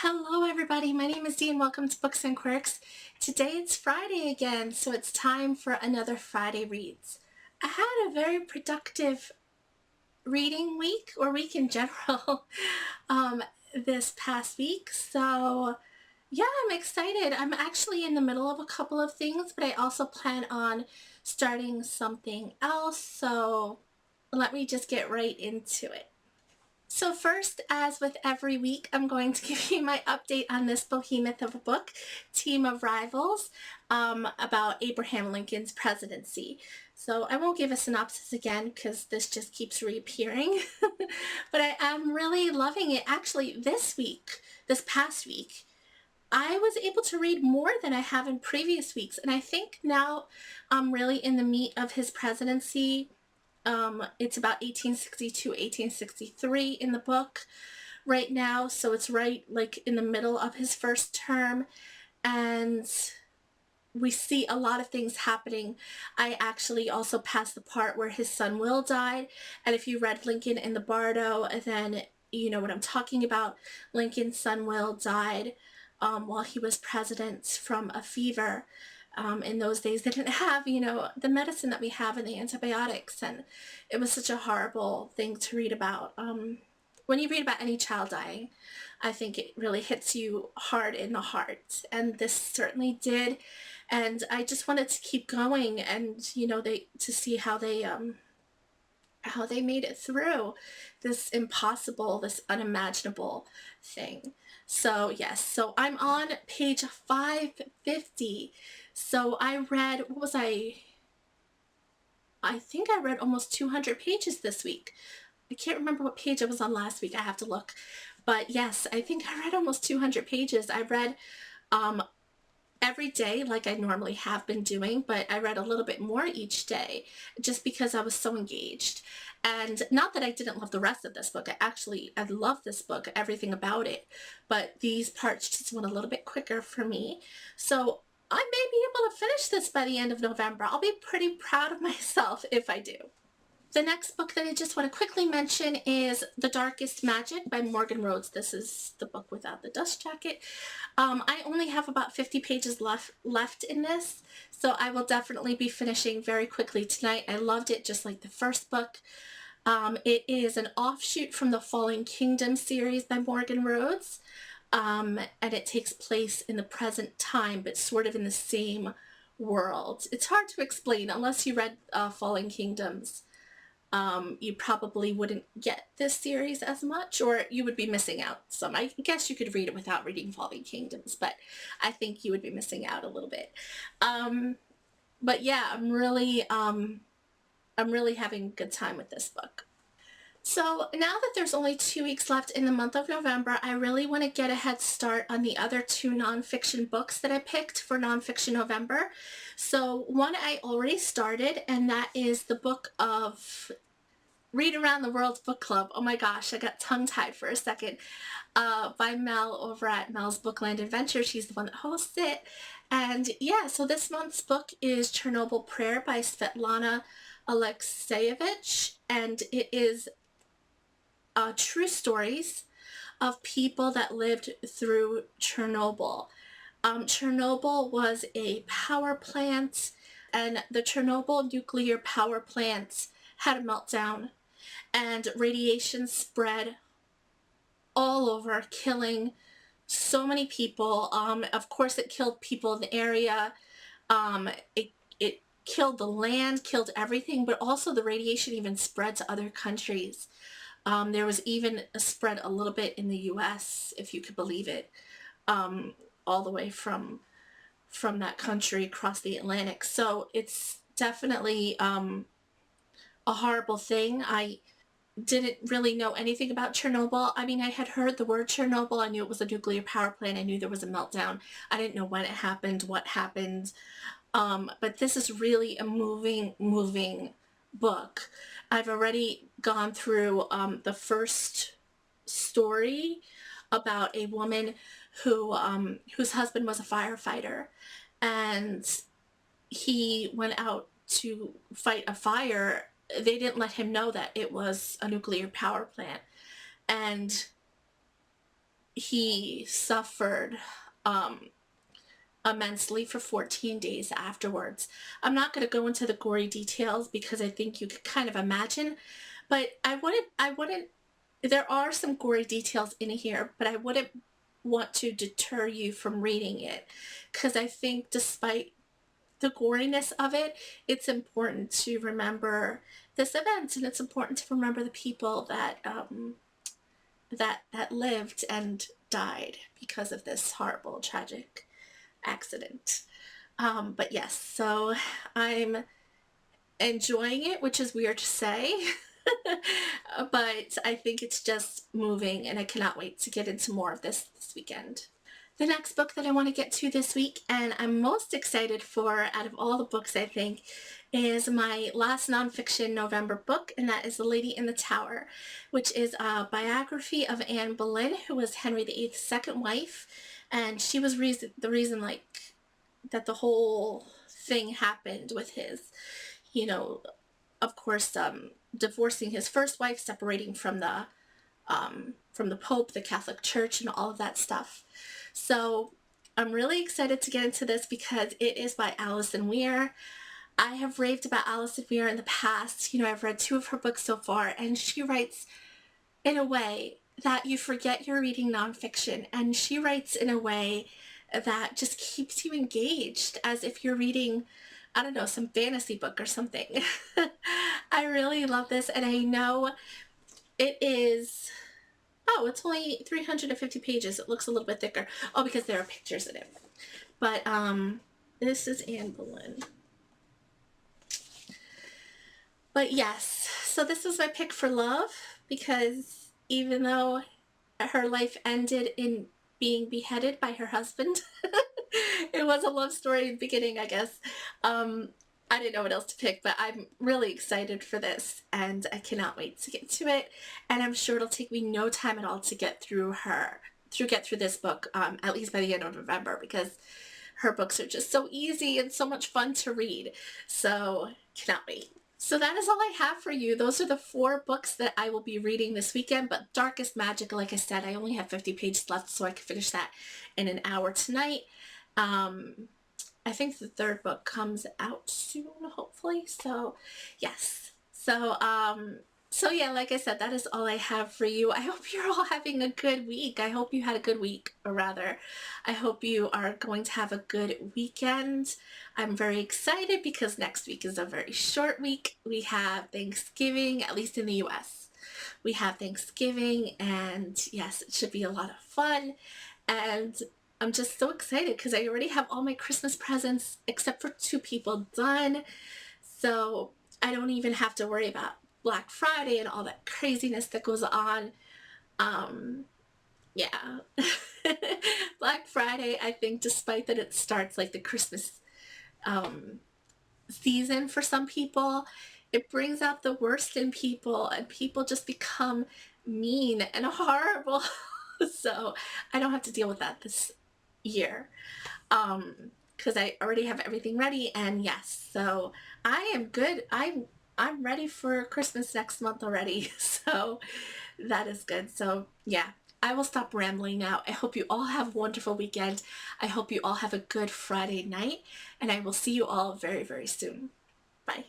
Hello everybody, my name is Dee and welcome to Books and Quirks. Today it's Friday again, so it's time for another Friday Reads. I had a very productive reading week, or week in general, this past week, so yeah, I'm excited. I'm actually in the middle of a couple of things, but I also plan on starting something else, so let me just get right into it. So first, as with every week, I'm going to give you my update on this behemoth of a book, Team of Rivals, about Abraham Lincoln's presidency. So I won't give a synopsis again because this just keeps reappearing, but I am really loving it. Actually, this past week, I was able to read more than I have in previous weeks, and I think now I'm really in the meat of his presidency. It's about 1862, 1863 in the book right now, so it's right like in the middle of his first term, and we see a lot of things happening. I actually also passed the part where his son Will died, and if you read Lincoln in the Bardo, then you know what I'm talking about. Lincoln's son Will died while he was president from a fever. In those days they didn't have, the medicine that we have and the antibiotics, and it was such a horrible thing to read about. When you read about any child dying, I think it really hits you hard in the heart, and this certainly did. And I just wanted to keep going, and to see how they made it through this impossible, this unimaginable thing. So yes, so I'm on page 550. So I read, what was I think I read almost 200 pages this week. I can't remember what page I was on last week. I have to look. But yes, I think I read almost 200 pages. I read every day like I normally have been doing, but I read a little bit more each day just because I was so engaged. And not that I didn't love the rest of this book. I love this book, everything about it, but these parts just went a little bit quicker for me. So I may be able to finish this by the end of November. I'll be pretty proud of myself if I do. The next book that I just want to quickly mention is The Darkest Magic by Morgan Rhodes. This is the book without the dust jacket. I only have about 50 pages left in this, so I will definitely be finishing very quickly tonight. I loved it just like the first book. It is an offshoot from the Fallen Kingdom series by Morgan Rhodes, and it takes place in the present time, but sort of in the same world. It's hard to explain unless you read Fallen Kingdoms. You probably wouldn't get this series as much, or you would be missing out some. I guess you could read it without reading Falling Kingdoms, but I think you would be missing out a little bit. But yeah, I'm really having a good time with this book. So now that there's only 2 weeks left in the month of November, I really want to get a head start on the other two nonfiction books that I picked for Nonfiction November. So one I already started, and that is the book of Read Around the World Book Club. Oh my gosh, I got tongue-tied for a second. By Mel over at Mel's Bookland Adventure. She's the one that hosts it. And yeah, so this month's book is Chernobyl Prayer by Svetlana Alexievich, and it is true stories of people that lived through Chernobyl. Chernobyl was a power plant, and the Chernobyl nuclear power plant had a meltdown, and radiation spread all over, killing so many people. Of course, it killed people in the area. It killed the land, killed everything, but also the radiation even spread to other countries. There was even a spread a little bit in the US, if you could believe it, all the way from that country across the Atlantic. So it's definitely a horrible thing. I didn't really know anything about Chernobyl. I mean, I had heard the word Chernobyl. I knew it was a nuclear power plant. I knew there was a meltdown. I didn't know when it happened, what happened. But this is really a moving book. I've already gone through the first story about a woman whose husband was a firefighter, and he went out to fight a fire. They didn't let him know that it was a nuclear power plant, and he suffered immensely for 14 days afterwards. I'm not going to go into the gory details because I think you could kind of imagine, but I wouldn't, there are some gory details in here, but I wouldn't want to deter you from reading it, because I think despite the goriness of it, it's important to remember this event, and it's important to remember the people that that lived and died because of this horrible, tragic accident. But yes, so I'm enjoying it, which is weird to say, but I think it's just moving, and I cannot wait to get into more of this weekend. The next book that I want to get to this week, and I'm most excited for out of all the books, I think, is my last nonfiction November book, and that is The Lady in the Tower, which is a biography of Anne Boleyn, who was Henry VIII's second wife, and she was the reason, like, that the whole thing happened with his, you know, of course, divorcing his first wife, separating from the Pope, the Catholic Church, and all of that stuff. So I'm really excited to get into this because it is by Alison Weir. I have raved about Alison Weir in the past. You know, I've read 2 of her books so far, and she writes in a way that you forget you're reading nonfiction, and she writes in a way that just keeps you engaged as if you're reading, I don't know, some fantasy book or something. I really love this, and I know it is, oh, it's only 350 pages. It looks a little bit thicker. Oh, because there are pictures in it. But this is Anne Boleyn. But yes, so this was my pick for love, because even though her life ended in being beheaded by her husband, it was a love story in the beginning, I guess. I didn't know what else to pick, but I'm really excited for this, and I cannot wait to get to it. And I'm sure it'll take me no time at all to get through this book, at least by the end of November, because her books are just so easy and so much fun to read. So cannot wait. So that is all I have for you. Those are the 4 books that I will be reading this weekend, but Darkest Magic, like I said, I only have 50 pages left, so I can finish that in an hour tonight. I think the 3rd book comes out soon, hopefully. So yes. So yeah, like I said, that is all I have for you. I hope you're all having a good week. I hope you had a good week, or rather, I hope you are going to have a good weekend. I'm very excited because next week is a very short week. We have Thanksgiving, at least in the US. We have Thanksgiving, and yes, it should be a lot of fun. And I'm just so excited because I already have all my Christmas presents, except for 2 people, done. So I don't even have to worry about Black Friday and all that craziness that goes on. Yeah. Black Friday, I think, despite that it starts like the Christmas season for some people, it brings out the worst in people, and people just become mean and horrible. So I don't have to deal with that this year, because I already have everything ready. And yes, so I am good. I'm ready for Christmas next month already. So that is good. So yeah, I will stop rambling now. I hope you all have a wonderful weekend. I hope you all have a good Friday night, and I will see you all very, very soon. Bye.